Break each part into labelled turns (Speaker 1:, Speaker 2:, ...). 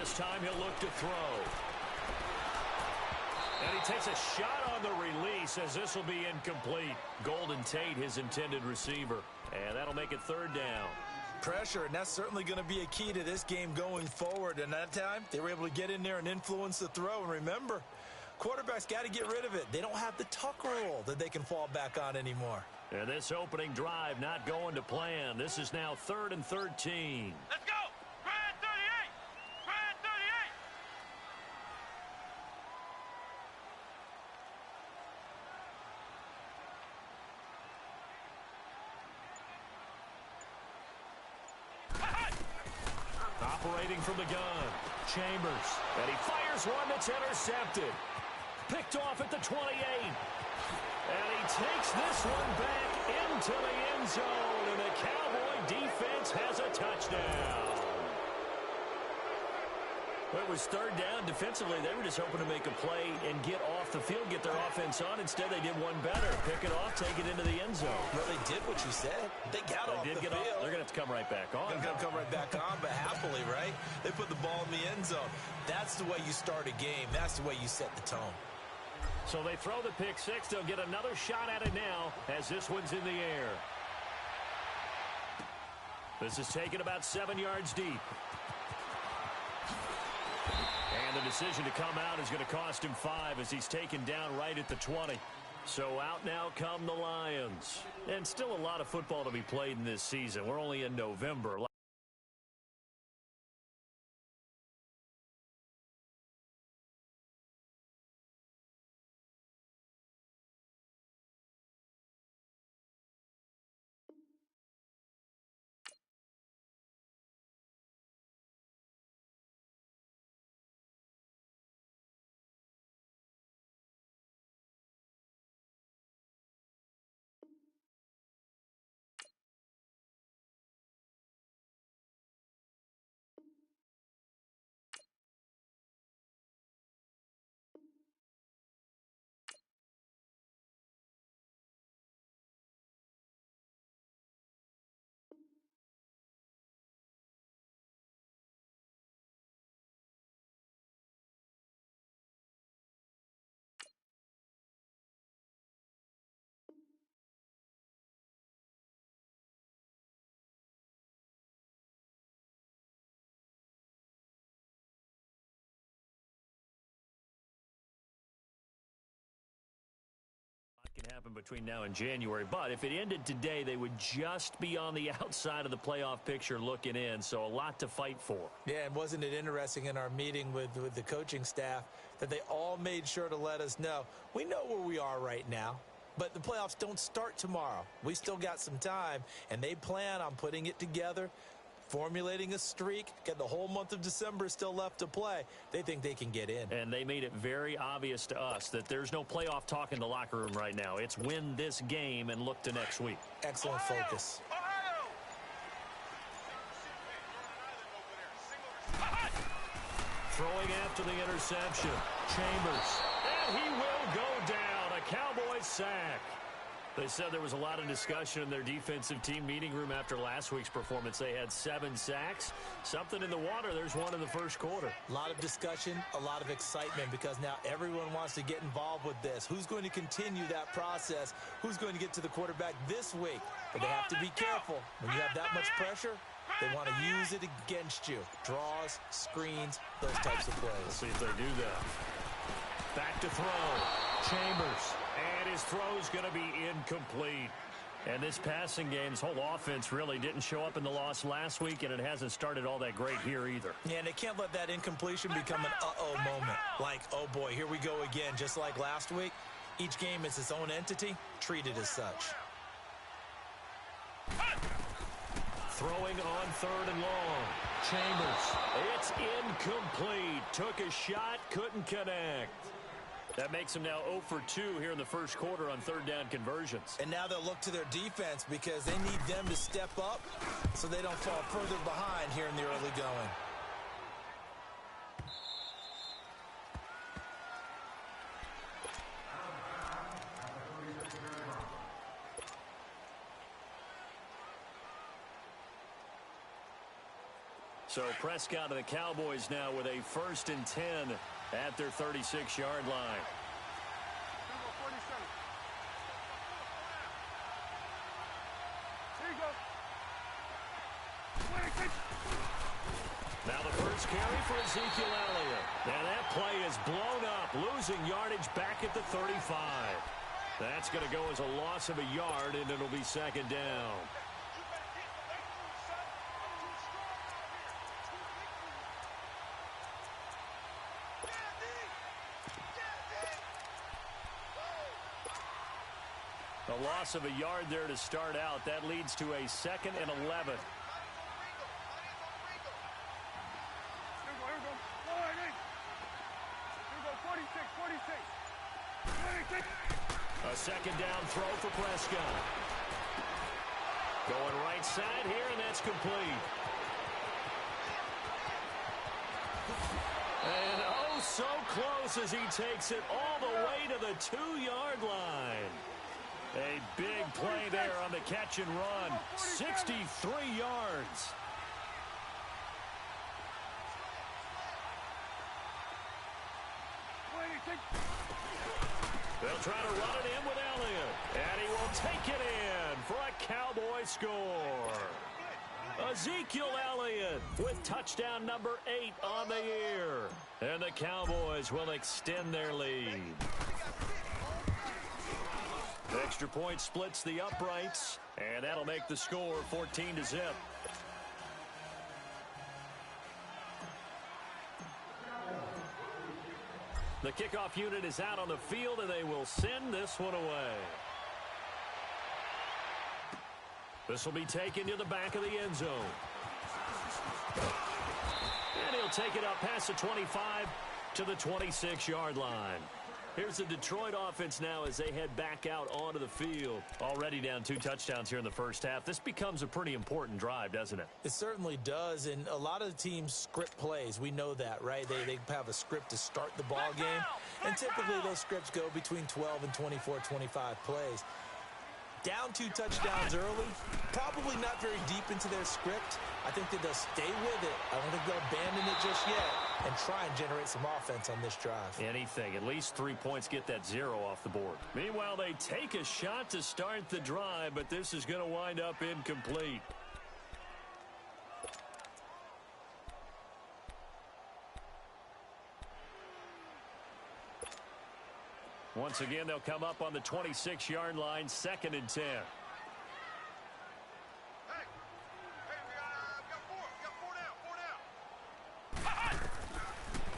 Speaker 1: this time he'll look to throw. And he takes a shot on the release as this will be incomplete. Golden Tate, his intended receiver. And that'll make it third down.
Speaker 2: Pressure, and that's certainly going to be a key to this game going forward. And that time, they were able to get in there and influence the throw. And remember, quarterbacks got to get rid of it. They don't have the tuck rule that they can fall back on anymore.
Speaker 1: And this opening drive not going to plan. This is now 3rd and 13.
Speaker 3: Let's go! Grand 38! Grand 38!
Speaker 1: Operating from the gun, Chambers. And he fires one that's intercepted. Picked off at the 28. And he takes this one back into the end zone. And the Cowboy defense has a touchdown. Well, it was third down. Defensively, they were just hoping to make a play and get off the field, get their offense on. Instead, they did one better. Pick it off, take it into the end zone.
Speaker 2: Well, they did what you said. They got off the field.
Speaker 1: They're going to have to come right back on.
Speaker 2: They're going to come right back on, but happily, right? They put the ball in the end zone. That's the way you start a game. That's the way you set the tone.
Speaker 1: So they throw the pick six. They'll get another shot at it now as this one's in the air. This is taken about 7 yards deep. And the decision to come out is going to cost him 5 as he's taken down right at the 20. So out now come the Lions. And still a lot of football to be played in this season. We're only in November. Can happen between now and January, but if it ended today, they would just be on the outside of the playoff picture looking in, so a lot to fight for.
Speaker 2: Yeah, and wasn't it interesting in our meeting with the coaching staff that they all made sure to let us know, we know where we are right now, but the playoffs don't start tomorrow. We still got some time, and they plan on putting it together, formulating a streak, get the whole month of December still left to play. They think they can get in.
Speaker 1: And they made it very obvious to us that there's no playoff talk in the locker room right now. It's win this game and look to next week.
Speaker 2: Excellent focus.
Speaker 1: Throwing after the interception. Chambers. And he will go down. A Cowboys sack. They said there was a lot of discussion in their defensive team meeting room after last week's performance. They had 7 sacks. Something in the water. There's one in the first quarter.
Speaker 2: A lot of discussion, a lot of excitement because now everyone wants to get involved with this. Who's going to continue that process? Who's going to get to the quarterback this week? But they have to be careful. When you have that much pressure, they want to use it against you. Draws, screens, those types of plays.
Speaker 1: We'll see if they do that. Back to throw. Chambers. And his throw's going to be incomplete. And this passing game, this whole offense really didn't show up in the loss last week, and it hasn't started all that great here either.
Speaker 2: Yeah, and they can't let that incompletion become an uh-oh moment. Like, oh boy, here we go again, just like last week. Each game is its own entity, treated as such.
Speaker 1: Throwing on 3rd and long. Chambers. It's incomplete. Took a shot, couldn't connect. That makes them now 0 for 2 here in the first quarter on 3rd down conversions.
Speaker 2: And now they'll look to their defense because they need them to step up so they don't fall further behind here in the early going.
Speaker 1: So Prescott and the Cowboys now with a 1st and 10 at their 36-yard line. Now the first carry for Ezekiel Elliott. And that play is blown up, losing yardage back at the 35. That's going to go as a loss of a yard, and it'll be 2nd down. A loss of a yard there to start out. That leads to a 2nd and 11. A 2nd down throw for Prescott. Going right side here, and that's complete. And oh, so close as he takes it all the way to the 2-yard line. A big play there on the catch and run. 63 yards. They'll try to run it in with Elliott. And he will take it in for a Cowboy score. Ezekiel Elliott with touchdown number 8 on the year. And the Cowboys will extend their lead. Extra point splits the uprights, and that'll make the score 14-0. The kickoff unit is out on the field, and they will send this one away. This will be taken to the back of the end zone. And he'll take it up past the 25 to the 26-yard line. Here's the Detroit offense now as they head back out onto the field. Already down 2 touchdowns here in the first half. This becomes a pretty important drive, doesn't it?
Speaker 2: It certainly does, and a lot of the teams script plays. We know that, right? They have a script to start the ball game, and typically those scripts go between 12 and 24, 25 plays. Down 2 touchdowns early, probably not very deep into their script. I think that they'll stay with it. I don't think they'll abandon it just yet and try and generate some offense on this drive.
Speaker 1: Anything. At least 3 points, get that 0 off the board. Meanwhile, they take a shot to start the drive, but this is going to wind up incomplete. Once again, they'll come up on the 26-yard line, 2nd and 10.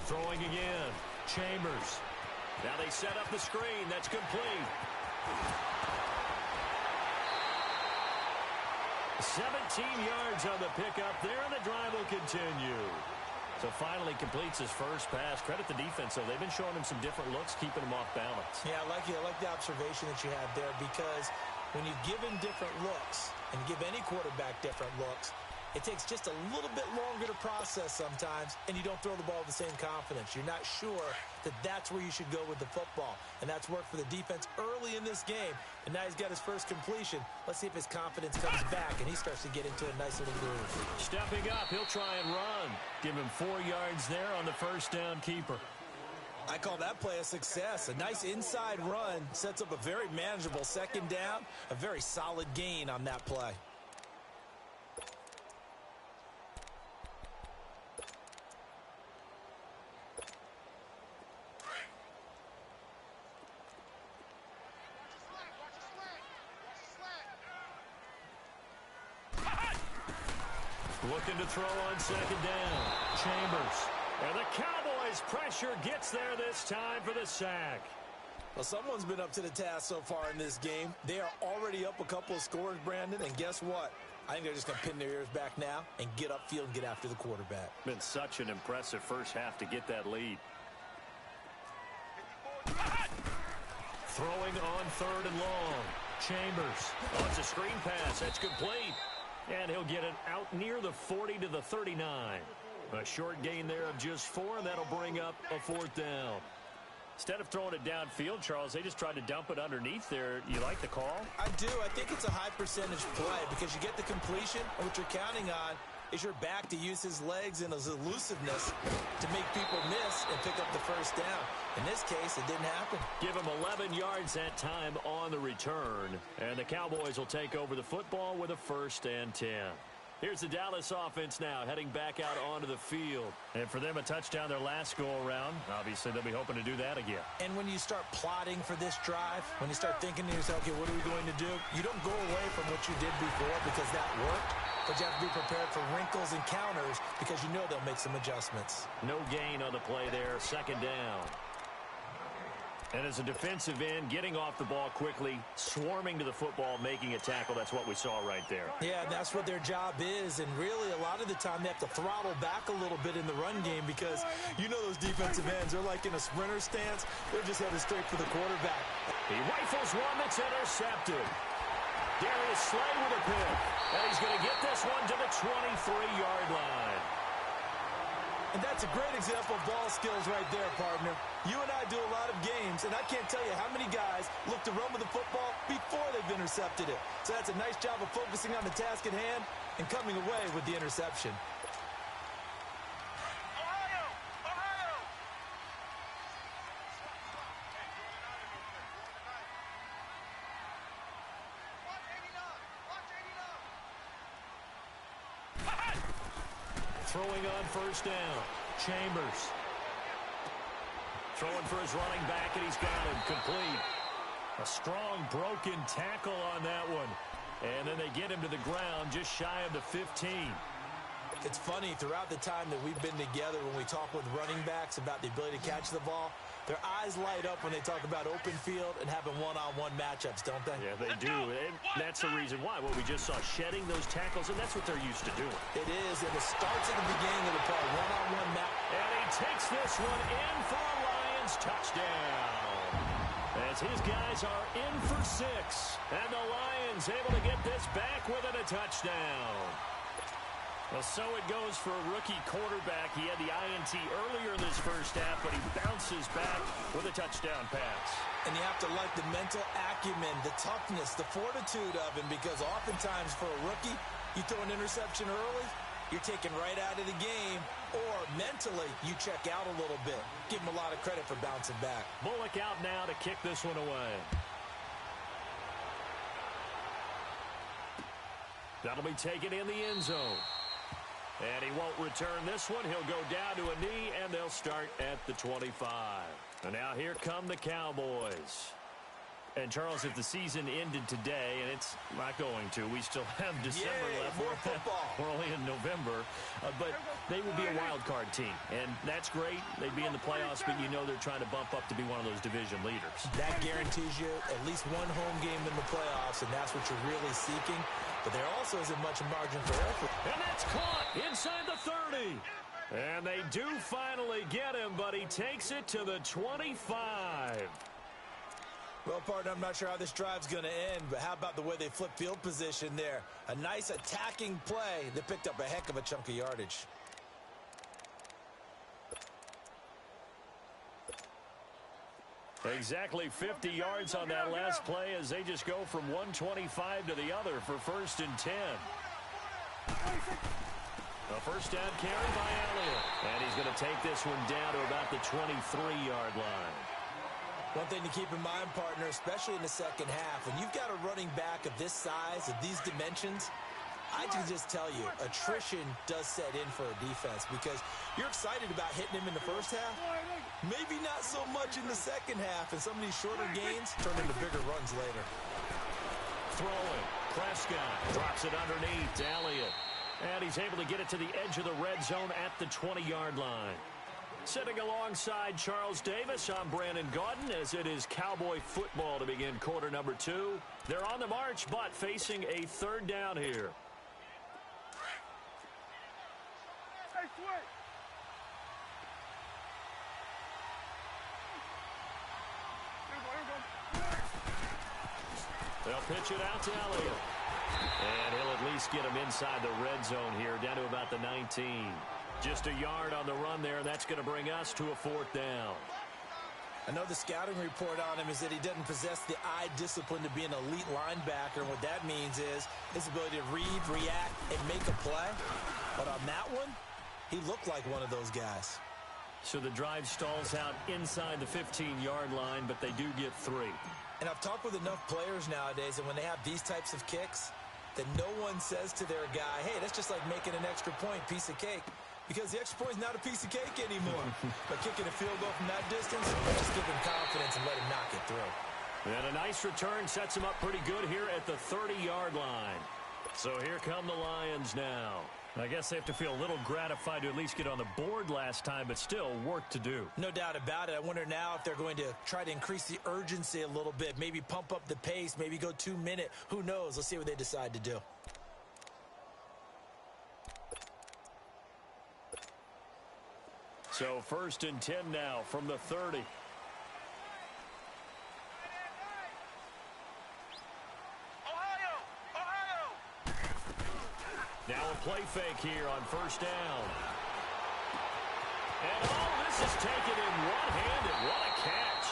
Speaker 1: Throwing again. Chambers. Now they set up the screen. That's complete. 17 yards on the pickup there, and the drive will continue. So finally completes his first pass. Credit the defense, though. They've been showing him some different looks, keeping him off balance.
Speaker 2: Yeah, I like the observation that you had there, because when you give him different looks and give any quarterback different looks, it takes just a little bit longer to process sometimes, and you don't throw the ball with the same confidence. You're not sure that that's where you should go with the football, and that's worked for the defense early in this game, and now he's got his first completion. Let's see if his confidence comes back, and he starts to get into a nice little groove.
Speaker 1: Stepping up, he'll try and run. Give him 4 yards there on the first down keeper.
Speaker 2: I call that play a success. A nice inside run sets up a very manageable 2nd down, a very solid gain on that play.
Speaker 1: Looking to throw on 2nd down. Chambers. And the Cowboys' pressure gets there this time for the sack.
Speaker 2: Well, someone's been up to the task so far in this game. They are already up a couple of scores, Brandon, and guess what? I think they're just going to pin their ears back now and get upfield and get after the quarterback.
Speaker 1: Been such an impressive first half to get that lead. Throwing on 3rd and long. Chambers. Oh, it's a screen pass. That's complete. And he'll get it out near the 40 to the 39. A short gain there of just 4, and that'll bring up a 4th down. Instead of throwing it downfield, Charles, they just tried to dump it underneath there. You like the call?
Speaker 2: I do. I think it's a high percentage play because you get the completion, and what you're counting on is your back to use his legs and his elusiveness to make people miss and pick up the first down. In this case, it didn't happen.
Speaker 1: Give him 11 yards that time on the return. And the Cowboys will take over the football with a 1st and 10. Here's the Dallas offense now, heading back out onto the field. And for them, a touchdown their last go-around. Obviously, they'll be hoping to do that again.
Speaker 2: And when you start plotting for this drive, when you start thinking to yourself, okay, what are we going to do? You don't go away from what you did before because that worked, but you have to be prepared for wrinkles and counters because you know they'll make some adjustments.
Speaker 1: No gain on the play there, 2nd down. And as a defensive end, getting off the ball quickly, swarming to the football, making a tackle, that's what we saw right there.
Speaker 2: Yeah, that's what their job is, and really a lot of the time they have to throttle back a little bit in the run game because you know those defensive ends, they're like in a sprinter stance. They're just headed straight for the quarterback.
Speaker 1: He rifles one that's intercepted. Darius Slay with a pick, and he's going to get this one to the 23-yard line.
Speaker 2: And that's a great example of ball skills right there, partner. You and I do a lot of games, and I can't tell you how many guys look to run with the football before they've intercepted it. So that's a nice job of focusing on the task at hand and coming away with the interception.
Speaker 1: Throwing on 1st down, Chambers. Throwing for his running back, and he's got him complete. A strong broken tackle on that one. And then they get him to the ground just shy of the 15.
Speaker 2: It's funny, throughout the time that we've been together, when we talk with running backs about the ability to catch the ball, their eyes light up when they talk about open field and having one-on-one matchups, don't they?
Speaker 1: Yeah, they do. And that's the reason why. Well, we just saw shedding those tackles, and that's what they're used to doing.
Speaker 2: It is, and it starts at the beginning of the play, one-on-one match.
Speaker 1: And he takes this one in for a Lions touchdown. As his guys are in for 6. And the Lions able to get this back within a touchdown. Well, so it goes for a rookie quarterback. He had the INT earlier in this first half, but he bounces back with a touchdown pass.
Speaker 2: And you have to like the mental acumen, the toughness, the fortitude of him, because oftentimes for a rookie, you throw an interception early, you're taken right out of the game, or mentally you check out a little bit. Give him a lot of credit for bouncing back.
Speaker 1: Bullock out now to kick this one away. That'll be taken in the end zone. And he won't return this one. He'll go down to a knee, and they'll start at the 25. And now here come the Cowboys. And, Charles, if the season ended today, and it's not going to, we still have December left.
Speaker 2: More football.
Speaker 1: We're only in November. But they would be a wild card team. And that's great. They'd be in the playoffs, but you know they're trying to bump up to be one of those division leaders.
Speaker 2: That guarantees you at least one home game in the playoffs, and that's what you're really seeking. But there also isn't much margin for error.
Speaker 1: And that's caught inside the 30. And they do finally get him, but he takes it to the 25.
Speaker 2: Well, partner, I'm not sure how this drive's going to end, but how about the way they flip field position there? A nice attacking play that picked up a heck of a chunk of yardage.
Speaker 1: Exactly 50 yards on that last play as they just go from 125 to the other for 1st and 10. A first down carry by Elliott. And he's going to take this one down to about the 23-yard line.
Speaker 2: One thing to keep in mind, partner, especially in the second half, when you've got a running back of this size, of these dimensions, I can just tell you, attrition does set in for a defense because you're excited about hitting him in the first half. Maybe not so much in the second half, and some of these shorter gains turn into bigger runs later.
Speaker 1: Throwing. Prescott drops it underneath to Elliott. And he's able to get it to the edge of the red zone at the 20-yard line. Sitting alongside Charles Davis, I'm Brandon Gaudin as it is Cowboy football to begin quarter number 2. They're on the march, but facing a 3rd down here. They'll pitch it out to Elliott. And he'll at least get him inside the red zone here, down to about the 19. Just a yard on the run there. That's going to bring us to a 4th down.
Speaker 2: I know the scouting report on him is that he doesn't possess the eye discipline to be an elite linebacker. And what that means is his ability to read, react, and make a play. But on that one, he looked like one of those guys.
Speaker 1: So the drive stalls out inside the 15-yard line, but they do get 3.
Speaker 2: And I've talked with enough players nowadays, and when they have these types of kicks, that no one says to their guy, hey, that's just like making an extra point, piece of cake. Because the extra point is not a piece of cake anymore. But kicking a field goal from that distance, just give him confidence and let him knock it through.
Speaker 1: And a nice return sets him up pretty good here at the 30-yard line. So here come the Lions now. I guess they have to feel a little gratified to at least get on the board last time, but still work to do.
Speaker 2: No doubt about it. I wonder now if they're going to try to increase the urgency a little bit, maybe pump up the pace, maybe go 2-minute. Who knows? Let's see what they decide to do.
Speaker 1: So 1st and 10 now from the 30. Now a play fake here on 1st down. And this is taken in one-handed. What a catch.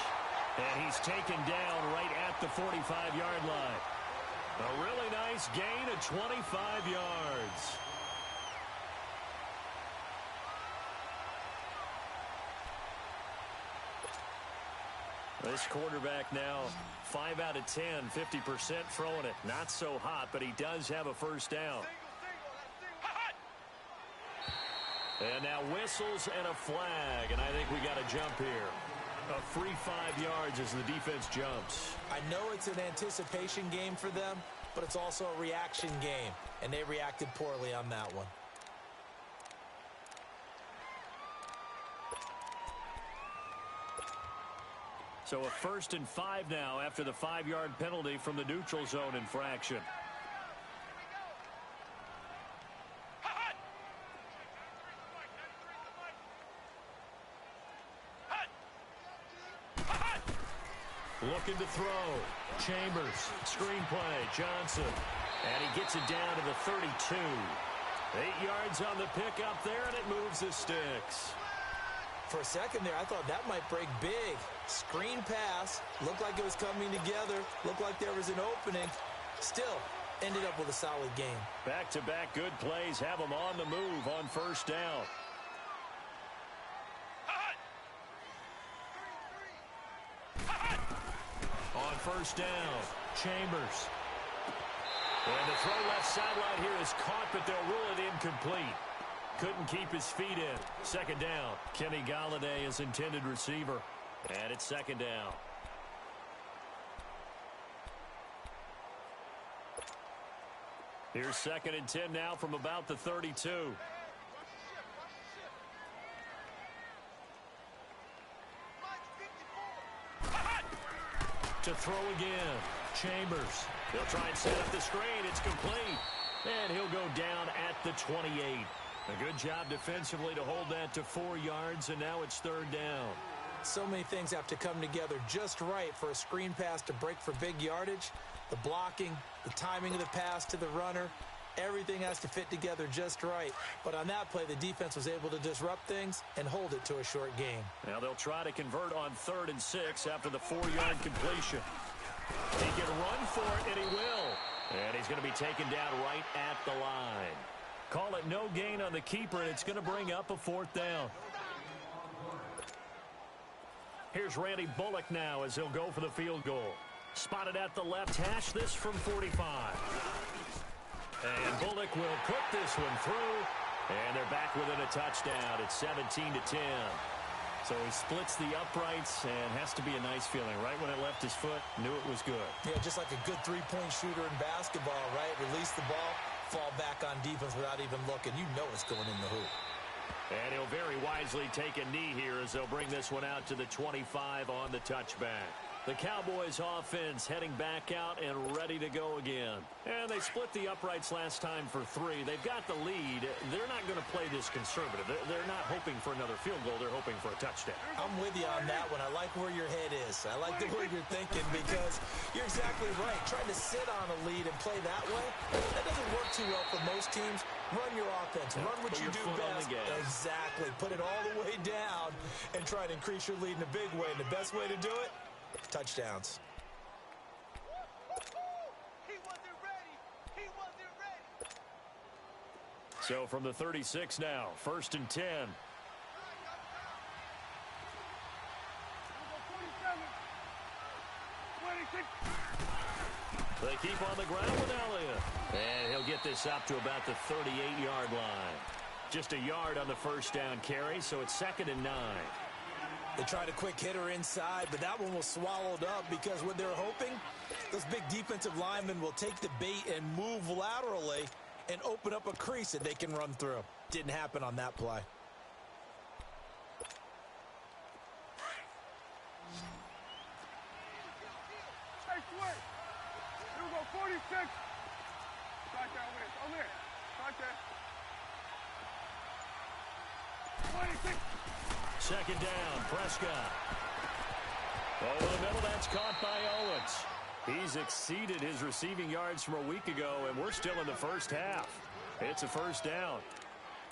Speaker 1: And he's taken down right at the 45-yard line. A really nice gain of 25 yards. This quarterback now 5 out of 10, 50% throwing it. Not so hot, but he does have a 1st down. And now whistles and a flag, and I think we got a jump here. A free 5 yards as the defense jumps.
Speaker 2: I know it's an anticipation game for them, but it's also a reaction game, and they reacted poorly on that one.
Speaker 1: So a 1st and 5 now after the 5-yard penalty from the neutral zone infraction. Looking to throw. Chambers. Screenplay. Johnson. And he gets it down to the 32. 8 yards on the pickup there, and it moves the sticks.
Speaker 2: For a second there, I thought that might break big. Screen pass. Looked like it was coming together. Looked like there was an opening. Still, ended up with a solid game.
Speaker 1: Back-to-back good plays have them on the move on 1st down. On 1st down, Chambers. And the throw left sideline here is caught, but they'll rule it incomplete. Couldn't keep his feet in. 2nd down. Kenny Golladay is intended receiver. And it's 2nd down. Here's 2nd and 10 now from about the 32. To throw again. Chambers. He'll try and set up the screen. It's complete. And he'll go down at the 28. A good job defensively to hold that to 4 yards, and now it's 3rd down.
Speaker 2: So many things have to come together just right for a screen pass to break for big yardage. The blocking, the timing of the pass to the runner, everything has to fit together just right. But on that play, the defense was able to disrupt things and hold it to a short game.
Speaker 1: Now they'll try to convert on 3rd and 6 after the 4-yard completion. He can run for it, and he will. And he's going to be taken down right at the line. Call it no gain on the keeper, and it's going to bring up a 4th down. Here's Randy Bullock now as he'll go for the field goal. Spotted at the left hash, this from 45. And Bullock will put this one through. And they're back within a touchdown. It's 17-10. So he splits the uprights and has to be a nice feeling. Right when it left his foot, knew it was good.
Speaker 2: Yeah, just like a good three-point shooter in basketball, right? Release the ball, fall back on defense without even looking. You know it's going in the hoop.
Speaker 1: And he'll very wisely take a knee here as they'll bring this one out to the 25 on the touchback. The Cowboys offense heading back out and ready to go again. And they split the uprights last time for 3. They've got the lead. They're not going to play this conservative. They're not hoping for another field goal. They're hoping for a touchdown.
Speaker 2: I'm with you on that one. I like where your head is. I like the way you're thinking because you're exactly right. Trying to sit on a lead and play that way, that doesn't work too well for most teams. Run your offense. Run what you do best. Exactly. Put it all the way down and try to increase your lead in a big way. And the best way to do it, touchdowns.
Speaker 1: So from the 36 now, 1st and 10. They keep on the ground with Elliott. And he'll get this up to about the 38-yard line. Just a yard on the first down carry, so it's 2nd and 9.
Speaker 2: They tried a quick hitter inside, but that one was swallowed up because what they're hoping, those big defensive linemen will take the bait and move laterally and open up a crease that they can run through. Didn't happen on that play.
Speaker 3: Hey, switch. Here we go, 46. Right there, over there. Over there. Right there. 26.
Speaker 1: 2nd down, Prescott. Over the middle, that's caught by Owens. He's exceeded his receiving yards from a week ago, and we're still in the first half. It's a 1st down.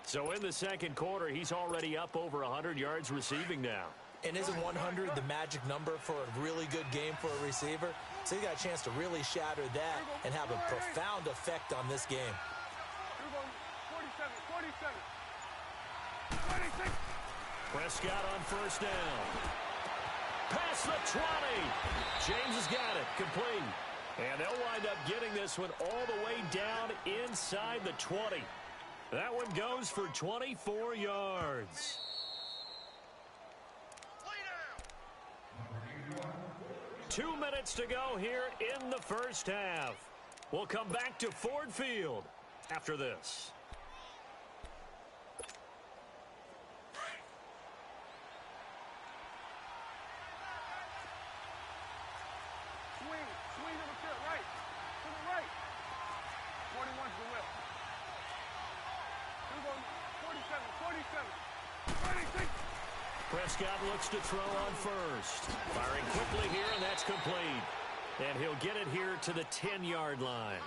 Speaker 1: So in the 2nd quarter, he's already up over 100 yards receiving now.
Speaker 2: And isn't 100 the magic number for a really good game for a receiver? So he got a chance to really shatter that and have a profound effect on this game.
Speaker 3: Here we go, 47, 47. 26.
Speaker 1: Prescott on 1st down. Past the 20. James has got it. Complete. And they'll wind up getting this one all the way down inside the 20. That one goes for 24 yards. 2 minutes to go here in the first half. We'll come back to Ford Field after this.
Speaker 3: Swing to the field, right. To the right. 41's the whip. Here we go, 47, 46. 26.
Speaker 1: Prescott looks to throw on 1st. Firing quickly here, and that's complete. And he'll get it here to the 10-yard line.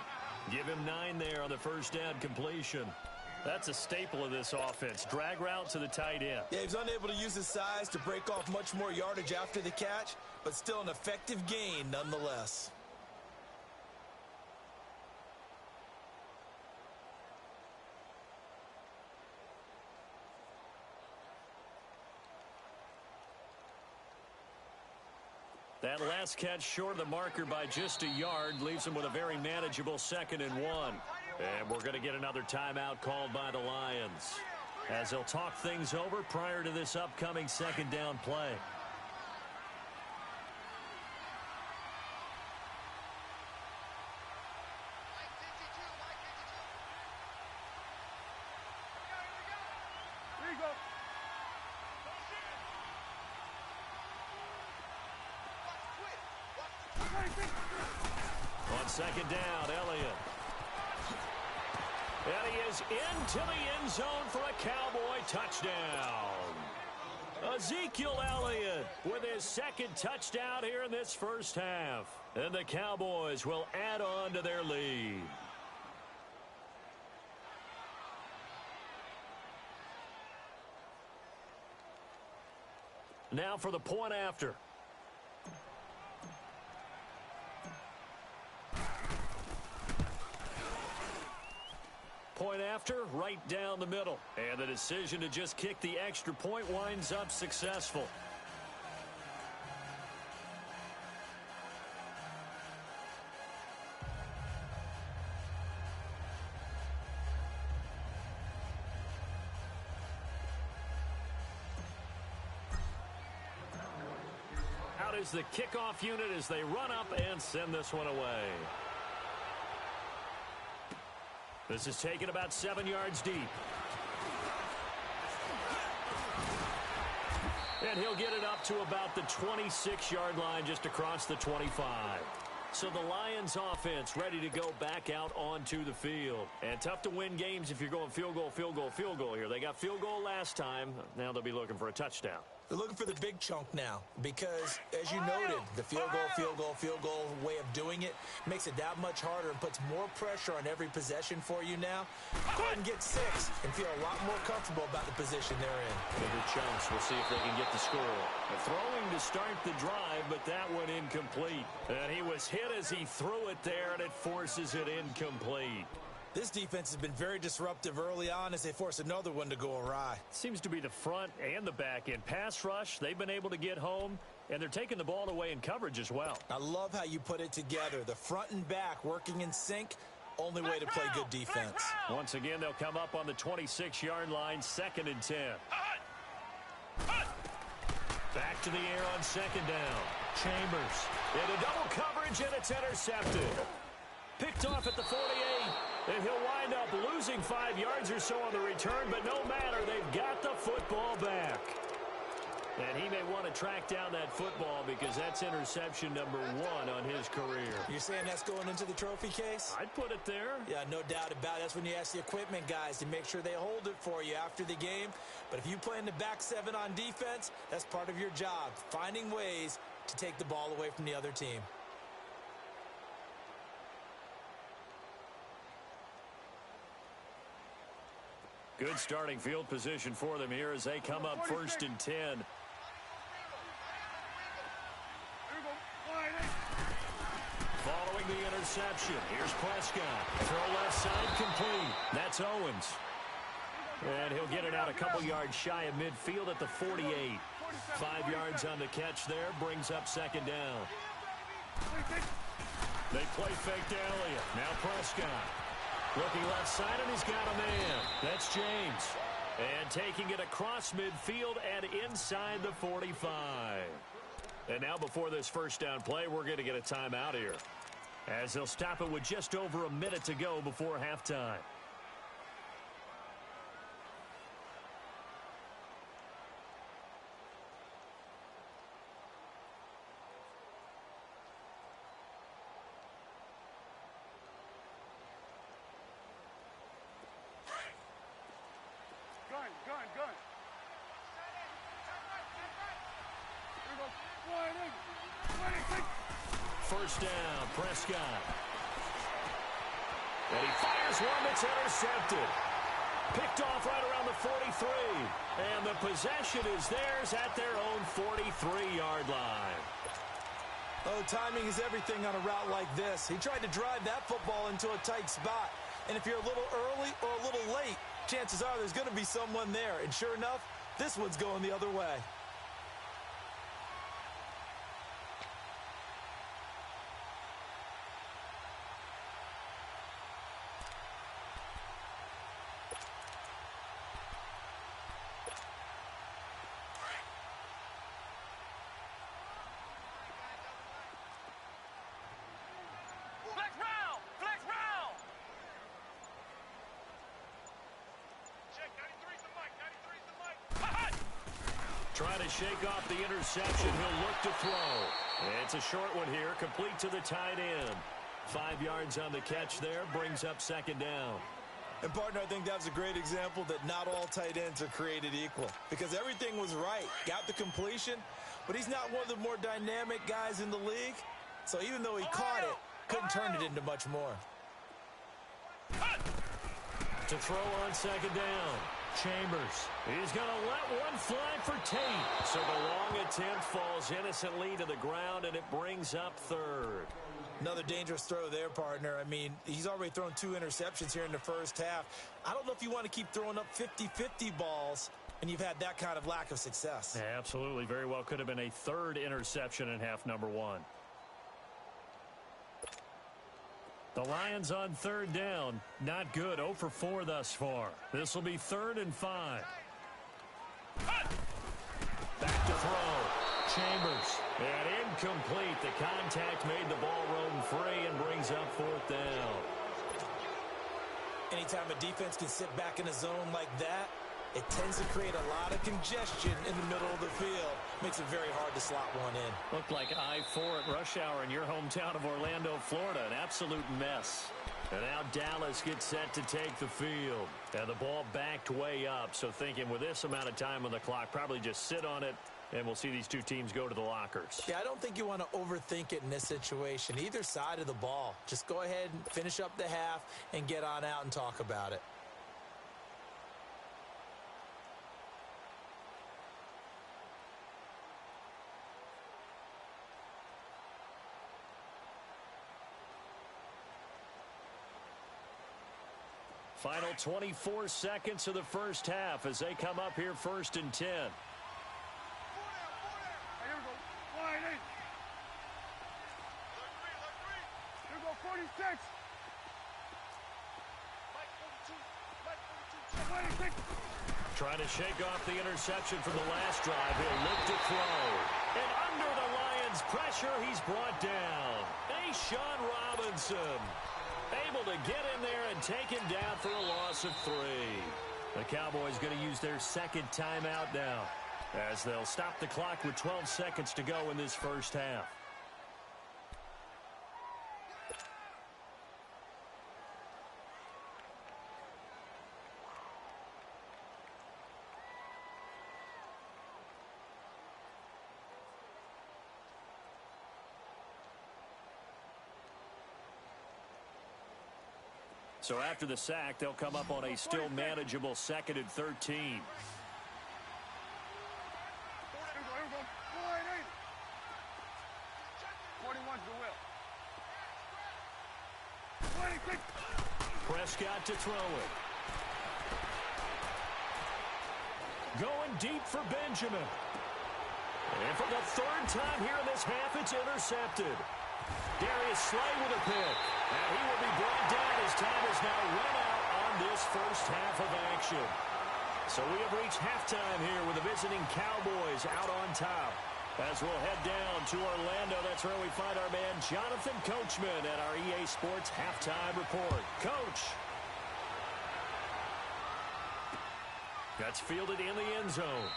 Speaker 1: Give him 9 there on the 1st down completion. That's a staple of this offense. Drag route to the tight end.
Speaker 2: Yeah, he's unable to use his size to break off much more yardage after the catch, but still an effective gain nonetheless.
Speaker 1: That last catch short of the marker by just a yard leaves him with a very manageable 2nd and 1. And we're going to get another timeout called by the Lions as they'll talk things over prior to this upcoming 2nd down play.
Speaker 3: Here you go.
Speaker 1: On 2nd down, Elliott. And he is into the end zone for a Cowboy touchdown. Ezekiel Elliott with his 2nd touchdown here in this first half. And the Cowboys will add on to their lead. Now for the point after. Point after, right down the middle. And the decision to just kick the extra point winds up successful. Out is the kickoff unit as they run up and send this one away. This is taken about 7 yards deep. And he'll get it up to about the 26-yard line just across the 25. So the Lions offense ready to go back out onto the field. And tough to win games if you're going field goal, field goal, field goal here. They got field goal last time. Now they'll be looking for a touchdown.
Speaker 2: They're looking for the big chunk now because, as you noted, the field goal way of doing it makes it that much harder and puts more pressure on every possession for you now. Go ahead and get 6 and feel a lot more comfortable about the position they're in.
Speaker 1: Bigger chunks. We'll see if they can get the score. Throwing to start the drive, but that one incomplete. And he was hit as he threw it there, and it forces it incomplete.
Speaker 2: This defense has been very disruptive early on as they force another one to go awry.
Speaker 1: Seems to be the front and the back end. Pass rush, they've been able to get home, and they're taking the ball away in coverage as well.
Speaker 2: I love how you put it together. The front and back working in sync. Only way to play good defense.
Speaker 1: Once again, they'll come up on the 26-yard line, 2nd and 10. Back to the air on 2nd down. Chambers into double coverage, and it's intercepted. Picked off at the 48, and he'll wind up losing 5 yards or so on the return, but no matter, they've got the football back. And he may want to track down that football because that's interception number 1 on his career.
Speaker 2: You're saying that's going into the trophy case?
Speaker 1: I'd put it there.
Speaker 2: Yeah, no doubt about it. That's when you ask the equipment guys to make sure they hold it for you after the game. But if you play in the back 7 on defense, that's part of your job, finding ways to take the ball away from the other team.
Speaker 1: Good starting field position for them here as they come up 1st and 10. Following the interception, here's Prescott. Throw left side complete. That's Owens. And he'll get it out a couple yards shy of midfield at the 48. 5 yards on the catch there, brings up 2nd down. They play fake to Elliott. Now Prescott. Looking left side, and he's got a man. That's James. And taking it across midfield and inside the 45. And now before this first down play, we're going to get a timeout here, as they'll stop it with just over a minute to go before halftime.
Speaker 3: Gun. Here we go.
Speaker 1: First down, Prescott. And he fires one that's intercepted. Picked off right around the 43. And the possession is theirs at their own 43-yard line.
Speaker 2: Oh, timing is everything on a route like this. He tried to drive that football into a tight spot. And if you're a little early or a little late, chances are there's going to be someone there. And sure enough, this one's going the other way.
Speaker 3: Flex round.
Speaker 1: Trying to shake off the interception. He'll look to throw. It's a short one here, complete to the tight end. 5 yards on the catch there, brings up 2nd down.
Speaker 2: And, partner, I think that's a great example that not all tight ends are created equal, because everything was right. Got the completion, but he's not one of the more dynamic guys in the league. So even though he caught it, couldn't turn it into much more.
Speaker 1: To throw on 2nd down. Chambers. He's going to let one fly for Tate. So the long attempt falls innocently to the ground, and it brings up 3rd.
Speaker 2: Another dangerous throw there, partner. I mean, he's already thrown 2 interceptions here in the first half. I don't know if you want to keep throwing up 50-50 balls, and you've had that kind of lack of success.
Speaker 1: Yeah, absolutely. Very well could have been a 3rd interception in half number 1. The Lions on 3rd down. Not good. 0 for 4 thus far. This will be 3rd and 5. Back to throw. Chambers. And incomplete. The contact made the ball roam free and brings up 4th down.
Speaker 2: Anytime a defense can sit back in a zone like that, it tends to create a lot of congestion in the middle of the field. Makes it very hard to slot one in.
Speaker 1: Looked like I-4 at rush hour in your hometown of Orlando, Florida. An absolute mess. And now Dallas gets set to take the field. And the ball backed way up. So thinking with this amount of time on the clock, probably just sit on it, and we'll see these two teams go to the lockers.
Speaker 2: Yeah, I don't think you want to overthink it in this situation. Either side of the ball. Just go ahead and finish up the half and get on out and talk about it.
Speaker 1: Final 24 seconds of the first half as they come up here 1st and 10.
Speaker 3: Hey, here we go. Line in. Here we go, 46. 26.
Speaker 1: Trying to shake off the interception from the last drive. He'll look to throw. And under the Lions' pressure, he's brought down. Sean Robinson able to get in there and take him down for a loss of 3. The Cowboys going to use their second timeout now as they'll stop the clock with 12 seconds to go in this first half. So after the sack, they'll come up on a still manageable 2nd and 13.
Speaker 3: Here we go. Line in. 41's the will. 26.
Speaker 1: Prescott to throw it. Going deep for Benjamin. And for the 3rd time here in this half, it's intercepted. Darius Slay with a pick. And he will be brought down as time is now run out on this first half of action. So we have reached halftime here with the visiting Cowboys out on top. As we'll head down to Orlando, that's where we find our man Jonathan Coachman at our EA Sports Halftime Report. Coach. That's fielded in the end zone.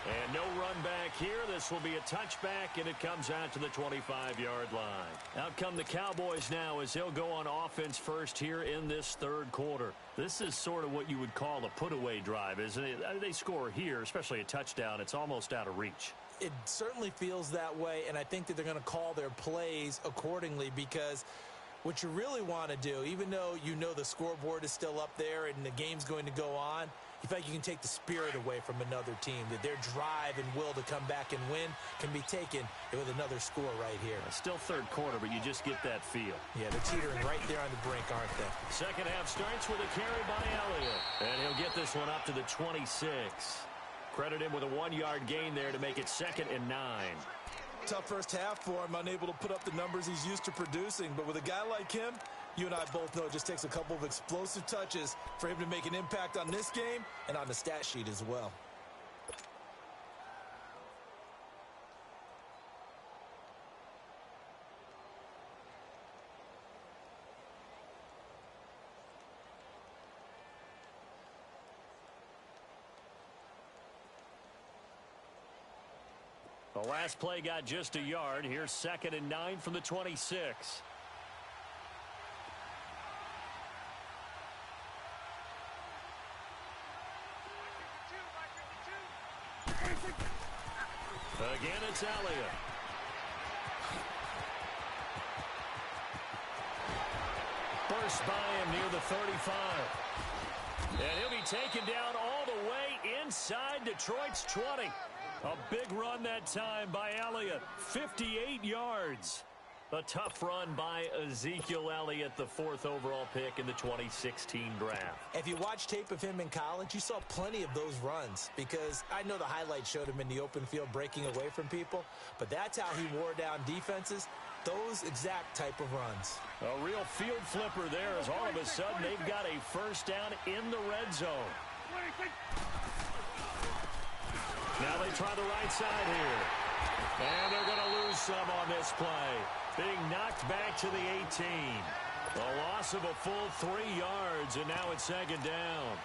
Speaker 1: And no run back here. This will be a touchback, and it comes out to the 25-yard line. Out come the Cowboys now as they'll go on offense first here in this 3rd quarter. This is sort of what you would call a put-away drive, isn't it? They score here, especially a touchdown. It's almost out of reach.
Speaker 2: It certainly feels that way, and I think that they're going to call their plays accordingly because what you really want to do, even though you know the scoreboard is still up there and the game's going to go on, you feel like you can take the spirit away from another team, that their drive and will to come back and win can be taken with another score right here.
Speaker 1: Still 3rd quarter, but you just get that feel.
Speaker 2: Yeah, they're teetering right there on the brink, aren't they?
Speaker 1: Second half starts with a carry by Elliott. And he'll get this one up to the 26. Credit him with a 1-yard gain there to make it 2nd and 9.
Speaker 2: Tough first half for him, unable to put up the numbers he's used to producing. But with a guy like him, you and I both know it just takes a couple of explosive touches for him to make an impact on this game and on the stat sheet as well.
Speaker 1: The last play got just a yard. Here's 2nd and 9 from the 26. Again, it's Elliott. Burst by him near the 35. And he'll be taken down all the way inside Detroit's 20. A big run that time by Elliott. 58 yards. A tough run by Ezekiel Elliott, the 4th overall pick in the 2016 draft.
Speaker 2: If you watch tape of him in college, you saw plenty of those runs because I know the highlights showed him in the open field breaking away from people, but that's how he wore down defenses, those exact type of runs.
Speaker 1: A real field flipper there as all of a sudden they've got a first down in the red zone. Now they try the right side here. And they're going to lose some on this play. Being knocked back to the 18. A loss of a full 3 yards, and now it's 2nd down.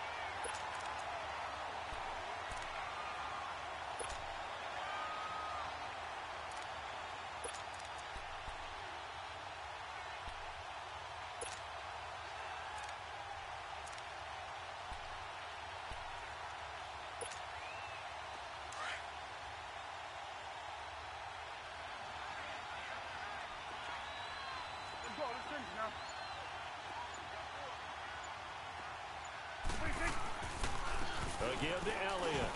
Speaker 1: Give to Elliott.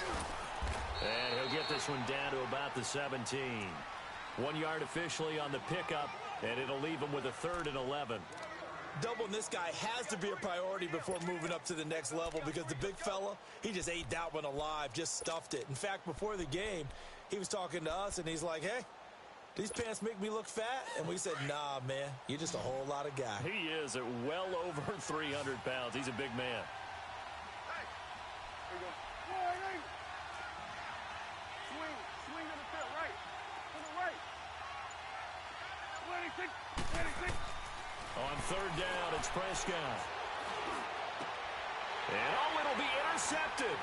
Speaker 1: And he'll get this one down to about the 17. 1 yard officially on the pickup, and it'll leave him with a 3rd and 11.
Speaker 2: Doubling this guy has to be a priority before moving up to the next level because the big fella, he just ate that one alive, just stuffed it. In fact, before the game, he was talking to us, and he's like, hey, these pants make me look fat? And we said, nah, man, you're just a whole lot of guy.
Speaker 1: He is at well over 300 pounds. He's a big man.
Speaker 3: Hey, here we go. Swing to the field, right. To the right. 26.
Speaker 1: On third down, it's Prescott. And it'll be intercepted.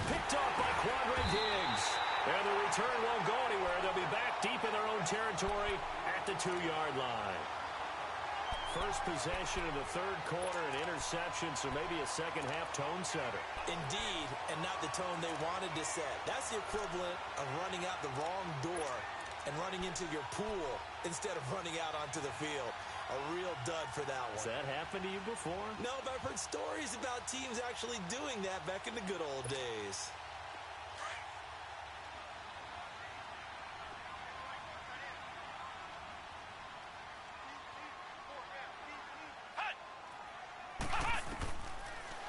Speaker 1: Picked off by Quandre Diggs. And the return won't go anywhere. They'll be back deep in their own territory at the 2-yard line. First possession of the third quarter, an interception, so maybe a second-half tone setter.
Speaker 2: Indeed, and not the tone they wanted to set. That's the equivalent of running out the wrong door and running into your pool instead of running out onto the field. A real dud for that one.
Speaker 1: Has that happened to you before?
Speaker 2: No, but I've heard stories about teams actually doing that back in the good old days.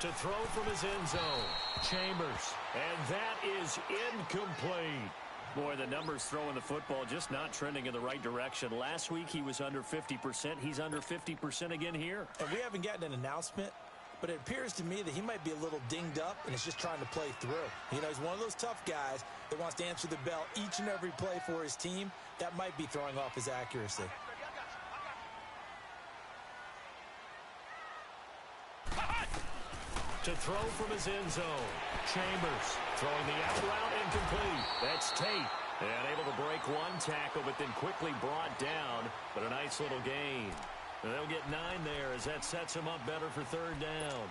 Speaker 1: To throw from his end zone, Chambers. And that is incomplete. Boy, the numbers throwing the football just not trending in the right direction. Last week he was under 50%. He's under 50% again here.
Speaker 2: And we haven't gotten an announcement, but it appears to me that he might be a little dinged up and is just trying to play through. You know, he's one of those tough guys that wants to answer the bell each and every play for his team. That might be throwing off his accuracy.
Speaker 1: To throw from his end zone, Chambers throwing the out route incomplete. That's Tate. And able to break one tackle, but then quickly brought down. But a nice little gain. And they'll get 9 there as that sets him up better for third down.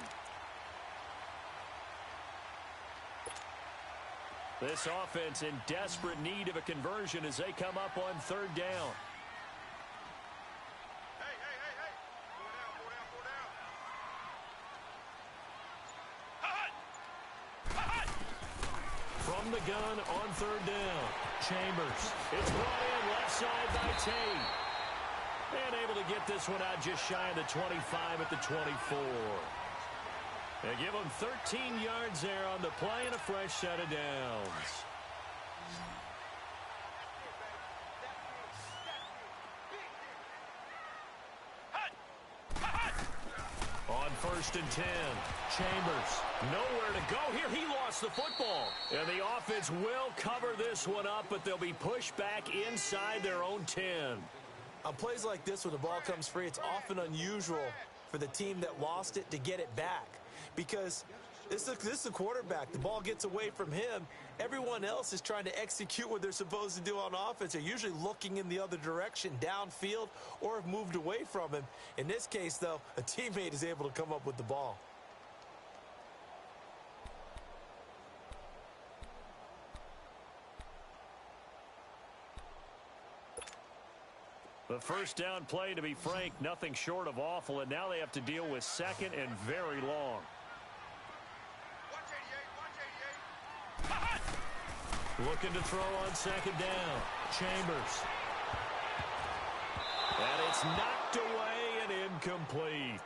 Speaker 1: This offense in desperate need of a conversion as they come up on third down. From the gun on third down, Chambers. It's brought in left side by Tate. And able to get this one out just shy of the 25 at the 24. They give him 13 yards there on the play and a fresh set of downs. On first and 10, Chambers. Nowhere to go here. He lost the football. And the offense will cover this one up, but they'll be pushed back inside their own 10.
Speaker 2: On plays like this, when the ball comes free, it's often unusual for the team that lost it to get it back. Because this is the quarterback. The ball gets away from him. Everyone else is trying to execute what they're supposed to do on offense. They're usually looking in the other direction, downfield, or have moved away from him. In this case, though, a teammate is able to come up with the ball.
Speaker 1: The first down play, to be frank, nothing short of awful, and now they have to deal with second and very long. Looking to throw on second down. Chambers. And it's knocked away and incomplete.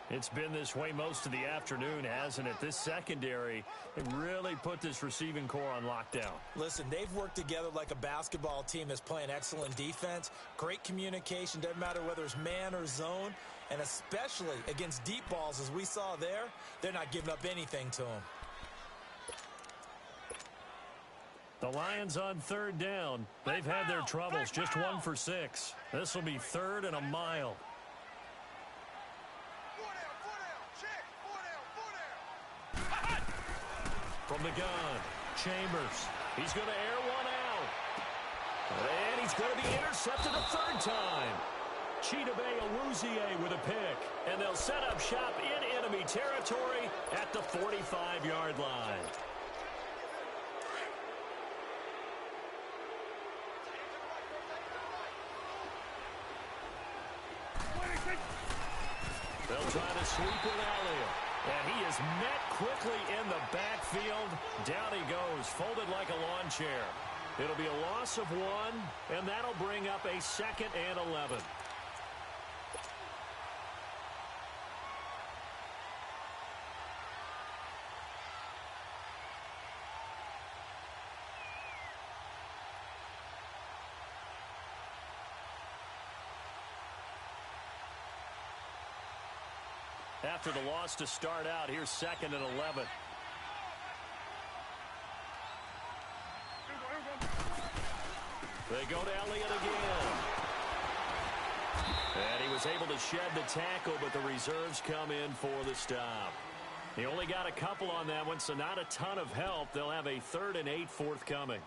Speaker 1: It's been this way most of the afternoon, hasn't it? This secondary, they really put this receiving core on lockdown.
Speaker 2: Listen, they've worked together like a basketball team that's playing excellent defense. Great communication, doesn't matter whether it's man or zone. And especially against deep balls, as we saw there, they're not giving up anything to them.
Speaker 1: The Lions on third down. They've had their troubles, just 1 for 6. This will be third and a mile. From the gun, Chambers. He's going to air one out. And he's going to be intercepted a third time. Chidobe Awuzie with a pick. And they'll set up shop in enemy territory at the 45-yard line. They'll try to sweep with Elliott. And he is met quickly in the backfield. Down he goes, folded like a lawn chair. It'll be a loss of 1, and that'll bring up a 2nd and 11. After the loss to start out, here's 2nd and 11. They go to Elliott again. And he was able to shed the tackle, but the reserves come in for the stop. He only got a couple on that one, so not a ton of help. They'll have a 3rd and 8 forthcoming.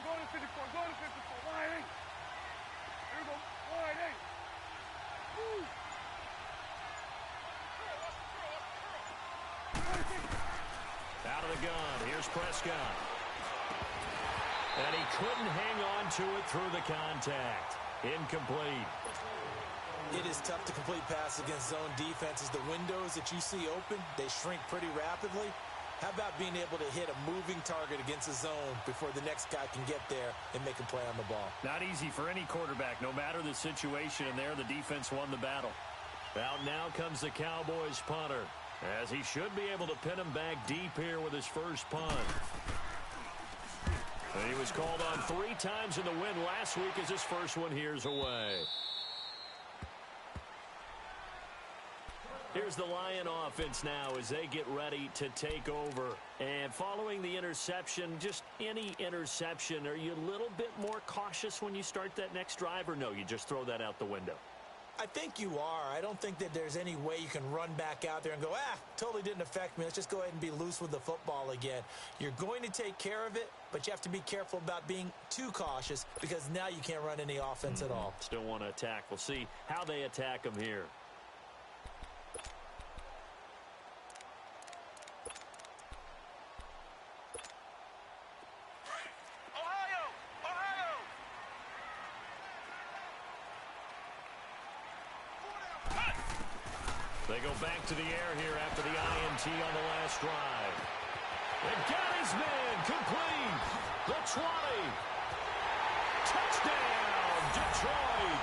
Speaker 3: Go to 54, go to 54, wide eight. Here we go, wide eight. Woo.
Speaker 1: Out of the gun, here's Prescott. And he couldn't hang on to it through the contact. Incomplete.
Speaker 2: It is tough to complete passes against zone defenses. The windows that you see open, they shrink pretty rapidly. How about being able to hit a moving target against a zone before the next guy can get there and make a play on the ball?
Speaker 1: Not easy for any quarterback, no matter the situation, and there the defense won the battle. Out now comes the Cowboys punter, as he should be able to pin him back deep here with his first punt. And he was called on 3 times in the win last week as his first one here's away. Here's the Lion offense now as they get ready to take over. And following the interception, just any interception, are you a little bit more cautious when you start that next drive, or no, you just throw that out the window?
Speaker 2: I think you are. I don't think that there's any way you can run back out there and go, totally didn't affect me. Let's just go ahead and be loose with the football again. You're going to take care of it, but you have to be careful about being too cautious because now you can't run any offense at all.
Speaker 1: Still want to attack. We'll see how they attack him here. They go back to the air here after the INT on the last drive. And got his man complete. The 20. Touchdown, Detroit.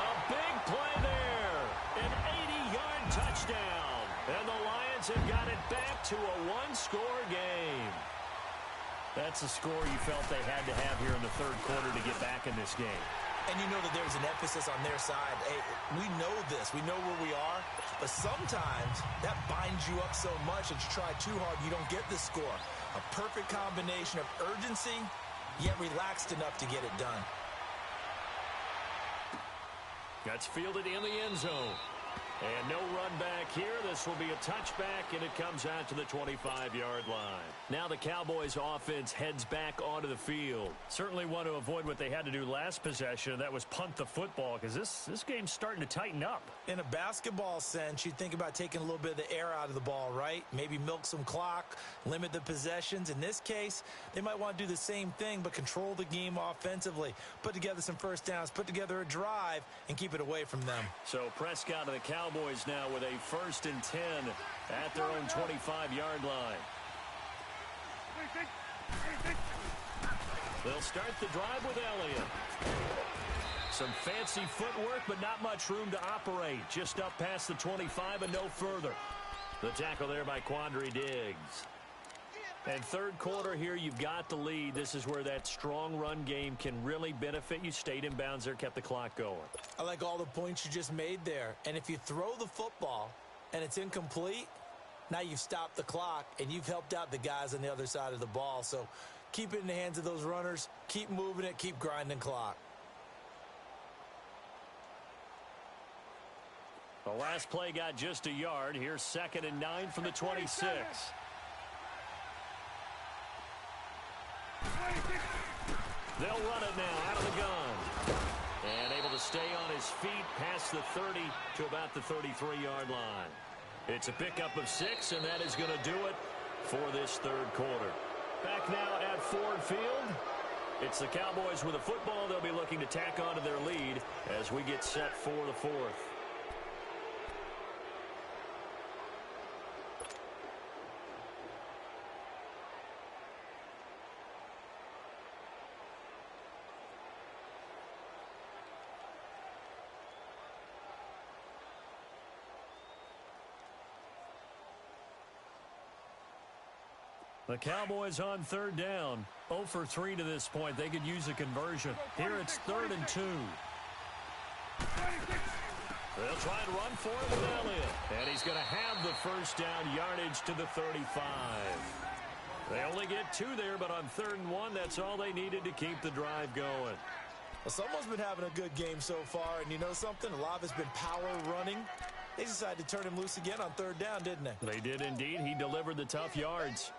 Speaker 1: A big play there. An 80-yard touchdown. And the Lions have got it back to a one-score game. That's the score you felt they had to have here in the third quarter to get back in this game.
Speaker 2: And you know that there's an emphasis on their side. Hey, we know this. We know where we are. But sometimes that binds you up so much that you try too hard, you don't get the score. A perfect combination of urgency, yet relaxed enough to get it done.
Speaker 1: That's fielded in the end zone. And no run back here. This will be a touchback, and it comes out to the 25-yard line. Now the Cowboys offense heads back onto the field. Certainly want to avoid what they had to do last possession, and that was punt the football, because this game's starting to tighten up.
Speaker 2: In a basketball sense, you think about taking a little bit of the air out of the ball, right? Maybe milk some clock, limit the possessions. In this case, they might want to do the same thing, but control the game offensively. Put together some first downs, put together a drive, and keep it away from them.
Speaker 1: So Prescott and the Cowboys now with a 1st and 10 at their own 25-yard line. They'll start the drive with Elliott. Some fancy footwork, but not much room to operate. Just up past the 25 and no further. The tackle there by Quandre Diggs. And third quarter here, you've got the lead. This is where that strong run game can really benefit you. Stayed in bounds there, kept the clock going.
Speaker 2: I like all the points you just made there. And if you throw the football and it's incomplete, now you've stopped the clock and you've helped out the guys on the other side of the ball. So keep it in the hands of those runners. Keep moving it. Keep grinding clock.
Speaker 1: The last play got just a yard. Here's 2nd and 9 from the 26. They'll run it now out of the gun. And able to stay on his feet past the 30 to about the 33-yard line. It's a pickup of 6, and that is going to do it for this third quarter. Back now at Ford Field. It's the Cowboys with a football. They'll be looking to tack onto their lead as we get set for the fourth. The Cowboys on third down. 0 for 3 to this point. They could use a conversion. Here it's 3rd and 2. They'll try and run for it with Elliott. And he's going to have the first down, yardage to the 35. They only get 2 there, but on 3rd and 1, that's all they needed to keep the drive going.
Speaker 2: Well, someone's been having a good game so far, and you know something? A lot of it's been power running. They decided to turn him loose again on 3rd down, didn't they?
Speaker 1: They did indeed. He delivered the tough yards.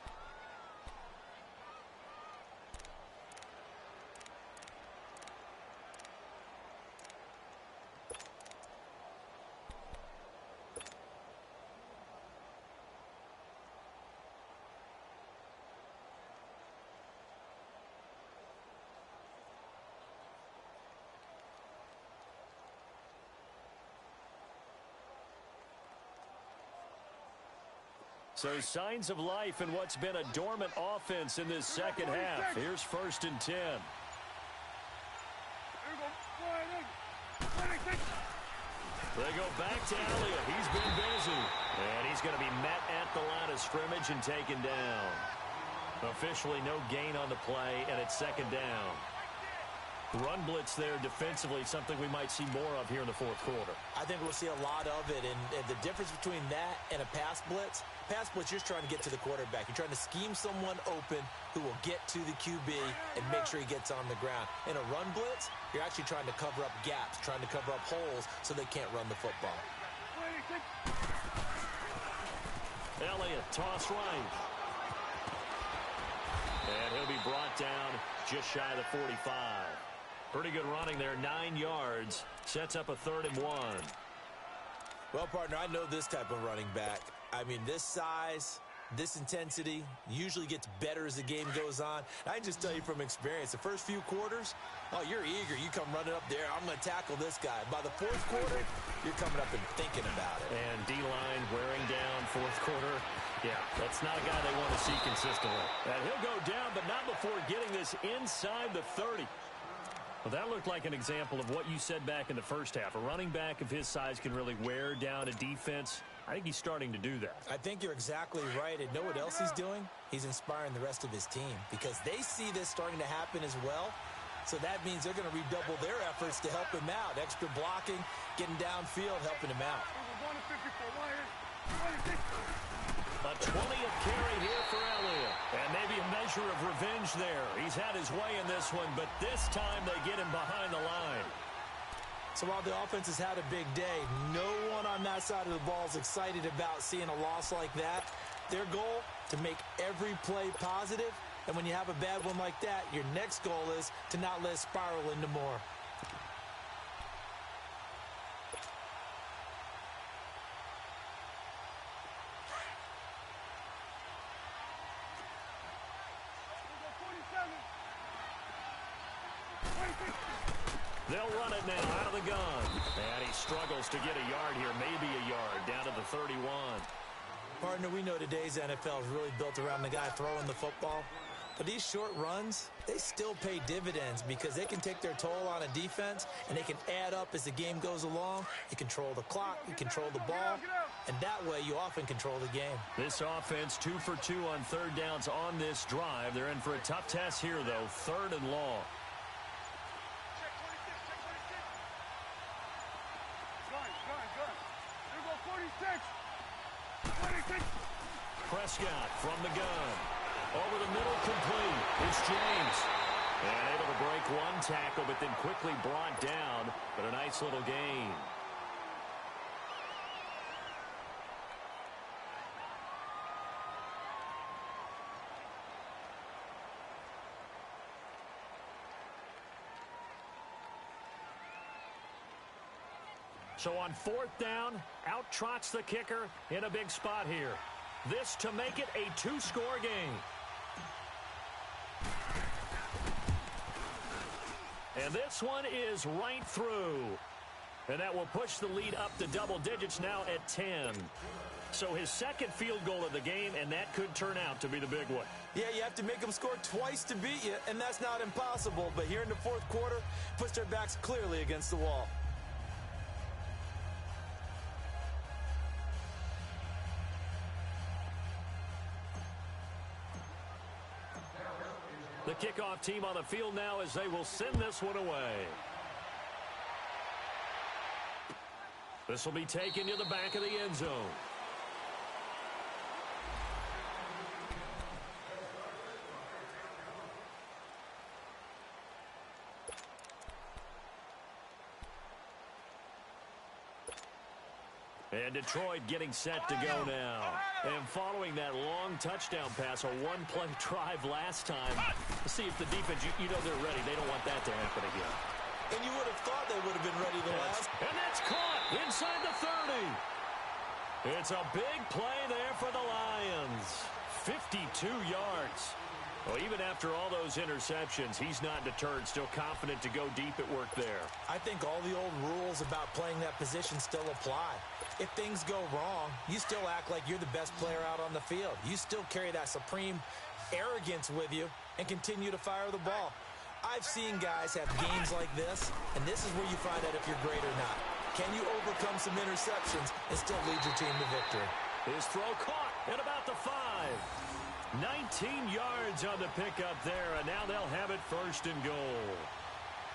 Speaker 1: So signs of life in what's been a dormant offense in this second half. Here's 1st and 10. They go back to Elliott. He's been busy. And he's going to be met at the line of scrimmage and taken down. Officially no gain on the play, and it's 2nd down. Run blitz there defensively, something we might see more of here in the 4th quarter.
Speaker 2: I think we'll see a lot of it, and the difference between that and a pass blitz, you're just trying to get to the quarterback. You're trying to scheme someone open who will get to the QB and make sure he gets on the ground. In a run blitz, you're actually trying to cover up gaps, trying to cover up holes so they can't run the football.
Speaker 1: Elliott, toss right. And he'll be brought down just shy of the 45. Pretty good running there, 9 yards. Sets up a 3rd and 1.
Speaker 2: Well, partner, I know this type of running back. I mean, this size, this intensity usually gets better as the game goes on. I can just tell you from experience, the first few quarters, oh, you're eager. You come running up there, I'm going to tackle this guy. By the 4th quarter, you're coming up and thinking about it.
Speaker 1: And D-line wearing down 4th quarter. Yeah, that's not a guy they want to see consistently. And he'll go down, but not before getting this inside the 30. Well, that looked like an example of what you said back in the first half. A running back of his size can really wear down a defense. I think he's starting to do that.
Speaker 2: I think you're exactly right. And know what else he's doing? He's inspiring the rest of his team because they see this starting to happen as well. So that means they're going to redouble their efforts to help him out. Extra blocking, getting downfield, helping him out.
Speaker 1: A 20th carry here for Elliott. And maybe a measure of revenge there. He's had his way in this one, but this time they get him behind the line.
Speaker 2: So while the offense has had a big day, no one on that side of the ball is excited about seeing a loss like that. Their goal, to make every play positive. And when you have a bad one like that, your next goal is to not let it spiral into more.
Speaker 1: They'll run it now out of the gun. And he struggles to get a yard here, maybe a yard, down to the 31.
Speaker 2: Partner, we know today's NFL is really built around the guy throwing the football. But these short runs, they still pay dividends because they can take their toll on a defense and they can add up as the game goes along. You control the clock, you control the ball, and that way you often control the game.
Speaker 1: This offense 2 for 2 on 3rd downs on this drive. They're in for a tough test here, though, 3rd and long. Prescott from the gun. Over the middle, complete. It's James. And able to break one tackle, but then quickly brought down. But a nice little gain. So on 4th down, out trots the kicker in a big spot here. This to make it a 2-score game. And this one is right through. And that will push the lead up to double digits now at 10. So his second field goal of the game, and that could turn out to be the big one.
Speaker 2: Yeah, you have to make them score twice to beat you, and that's not impossible. But here in the 4th quarter, puts their backs clearly against the wall.
Speaker 1: kickoff team on the field now as they will send this one away. This will be taken to the back of the end zone. And Detroit getting set to go now. And following that long touchdown pass, a one-play drive last time. Let's see if the defense, you know they're ready. They don't want that to happen again.
Speaker 2: And you would have thought they would have been ready the last.
Speaker 1: And that's caught inside the 30. It's a big play there for the Lions. 52 yards. Well, even after all those interceptions, he's not deterred, still confident to go deep at work there.
Speaker 2: I think all the old rules about playing that position still apply. If things go wrong, you still act like you're the best player out on the field. You still carry that supreme arrogance with you and continue to fire the ball. I've seen guys have games like this, and this is where you find out if you're great or not. Can you overcome some interceptions and still lead your team to victory?
Speaker 1: His throw caught at about the 5. 19 yards on the pickup there, and now they'll have it first and goal.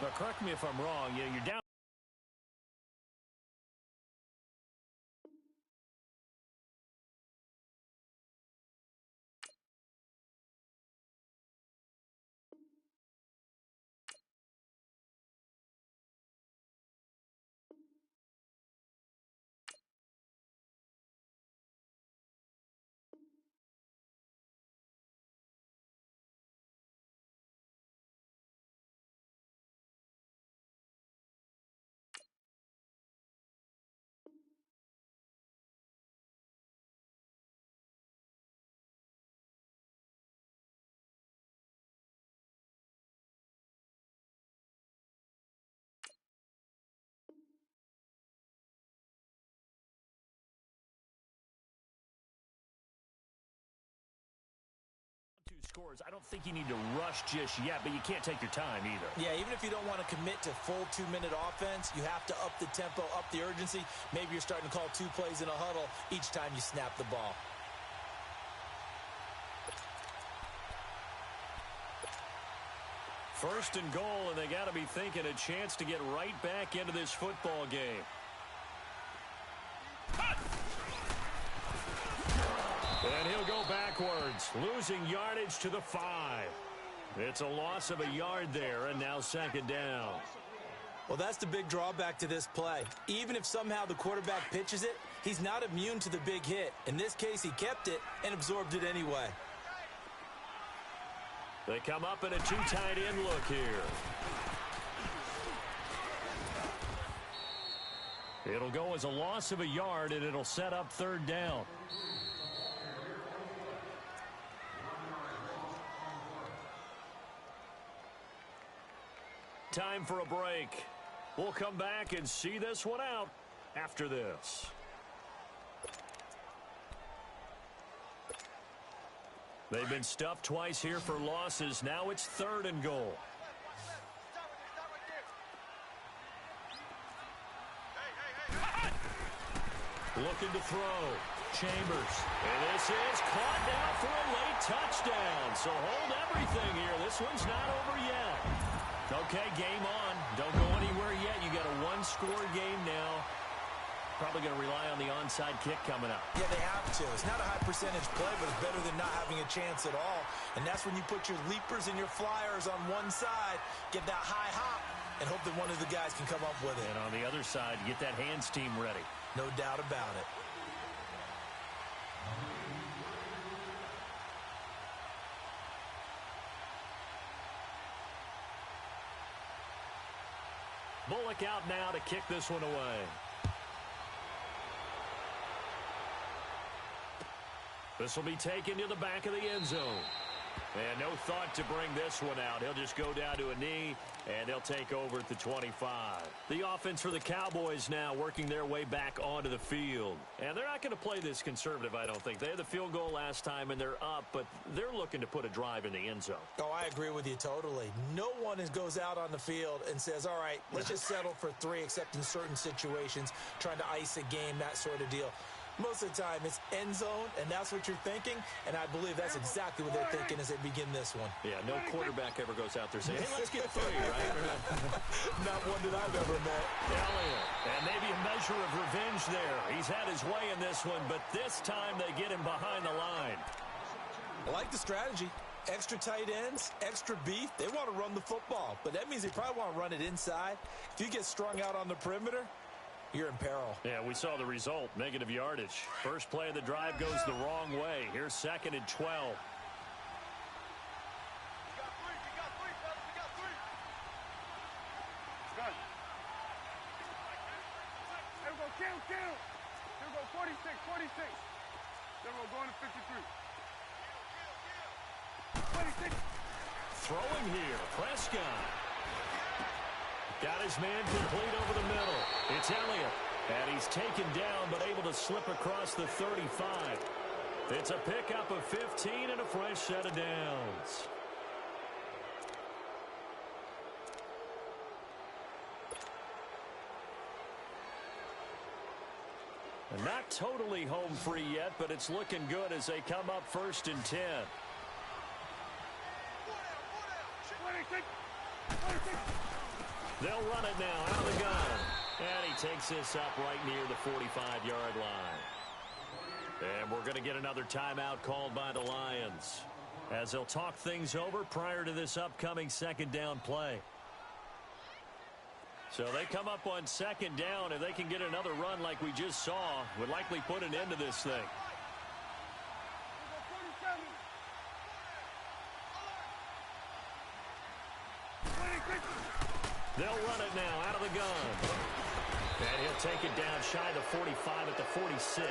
Speaker 1: But correct me if I'm wrong, you're down. Scores. I don't think you need to rush just yet, but you can't take your time either.
Speaker 2: Yeah, even if you don't want to commit to full 2-minute offense, you have to up the tempo, up the urgency. Maybe you're starting to call 2 plays in a huddle each time you snap the ball.
Speaker 1: First and goal, and they got to be thinking a chance to get right back into this football game. And he'll go backwards, losing yardage to the 5. It's a loss of a yard there, and now second down.
Speaker 2: Well, that's the big drawback to this play. Even if somehow the quarterback pitches it, he's not immune to the big hit. In this case, he kept it and absorbed it anyway.
Speaker 1: They come up in a 2 tight end look here. It'll go as a loss of a yard, and it'll set up third down. Time for a break. We'll come back and see this one out after this. They've been stuffed twice here for losses. Now it's third and goal. Looking to throw. Chambers. And this is caught now for a late touchdown. So hold everything here. This one's not over yet. Okay, game on. Don't go anywhere yet. You got a one-score game now. Probably going to rely on the onside kick coming up.
Speaker 2: Yeah, they have to. It's not a high percentage play, but it's better than not having a chance at all. And that's when you put your leapers and your flyers on one side, get that high hop, and hope that one of the guys can come up with it.
Speaker 1: And on the other side, get that hands team ready.
Speaker 2: No doubt about it.
Speaker 1: Bullock out now to kick this one away. This will be taken to the back of the end zone. And no thought to bring this one out. He'll just go down to a knee, and they'll take over at the 25. The offense for the Cowboys now working their way back onto the field. And they're not going to play this conservative, I don't think. They had the field goal last time, and they're up, but they're looking to put a drive in the end zone.
Speaker 2: Oh, I agree with you totally. No one goes out on the field and says, all right, let's just settle for 3, except in certain situations, trying to ice a game, that sort of deal. Most of the time, it's end zone, and that's what you're thinking, and I believe that's exactly what they're thinking as they begin this one.
Speaker 1: Yeah, no quarterback ever goes out there saying, hey, let's get 3, right?
Speaker 2: Not one that I've ever met.
Speaker 1: Elliott, and maybe a measure of revenge there. He's had his way in this one, but this time they get him behind the line.
Speaker 2: I like the strategy. Extra tight ends, extra beef. They want to run the football, but that means they probably want to run it inside. If you get strung out on the perimeter, you're in peril.
Speaker 1: Yeah, we saw the result, negative yardage. First play of the drive goes the wrong way. Here's 2nd and 12.
Speaker 3: You got 3, fellas. You got 3. Good. Here we go, kill. Here we go, 46. Then we're going to 53. 26.
Speaker 1: Throwing here, Prescott. Got his man complete over the middle. It's Elliott. And he's taken down, but able to slip across the 35. It's a pickup of 15 and a fresh set of downs. And not totally home free yet, but it's looking good as they come up 1st and 10.
Speaker 3: 26.
Speaker 1: They'll run it now out of the gun. And he takes this up right near the 45-yard line. And we're going to get another timeout called by the Lions, as they'll talk things over prior to this upcoming 2nd down play. So they come up on 2nd down. If they can get another run like we just saw, would likely put an end to this thing. They'll run it now out of the gun. And he'll take it down shy of the 45 at the 46.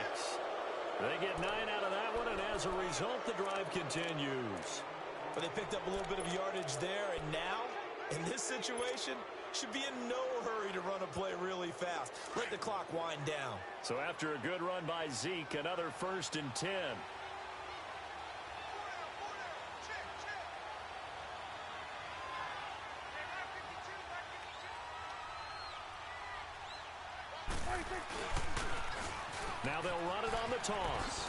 Speaker 1: They get 9 out of that one, and as a result, the drive continues.
Speaker 2: But they picked up a little bit of yardage there, and now, in this situation, should be in no hurry to run a play really fast. Let the clock wind down.
Speaker 1: So after a good run by Zeke, another 1st and 10. Now they'll run it on the toss.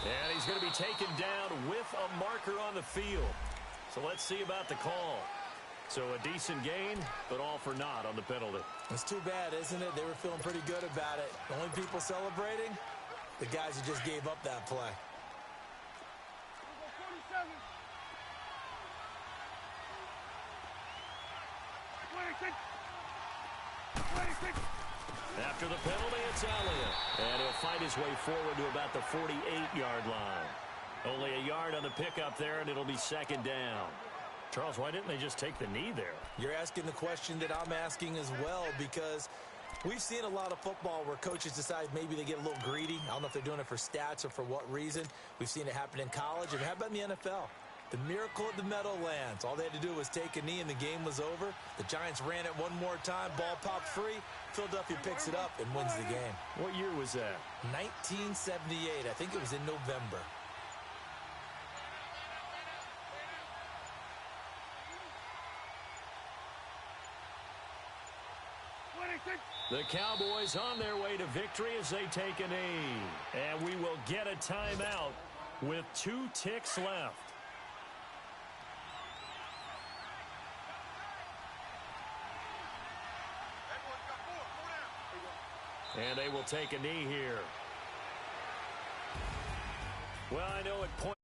Speaker 1: And he's going to be taken down with a marker on the field. So let's see about the call. So a decent gain, but all for naught on the penalty.
Speaker 2: It's too bad, isn't it? They were feeling pretty good about it. The only people celebrating, the guys who just gave up that play.
Speaker 3: 26.
Speaker 1: After the penalty, it's Elliott. And he'll find his way forward to about the 48-yard line. Only a yard on the pickup there, and it'll be 2nd down. Charles, why didn't they just take the knee there?
Speaker 2: You're asking the question that I'm asking as well, because we've seen a lot of football where coaches decide maybe they get a little greedy. I don't know if they're doing it for stats or for what reason. We've seen it happen in college, and how about in the NFL? The miracle at the Meadowlands. All they had to do was take a knee, and the game was over. The Giants ran it one more time. Ball popped free. Philadelphia picks it up and wins the game.
Speaker 1: What year was that?
Speaker 2: 1978. I think it was in November.
Speaker 1: The Cowboys on their way to victory as they take a knee. And we will get a timeout with 2 ticks left. And they will take a knee here. Well, I know at point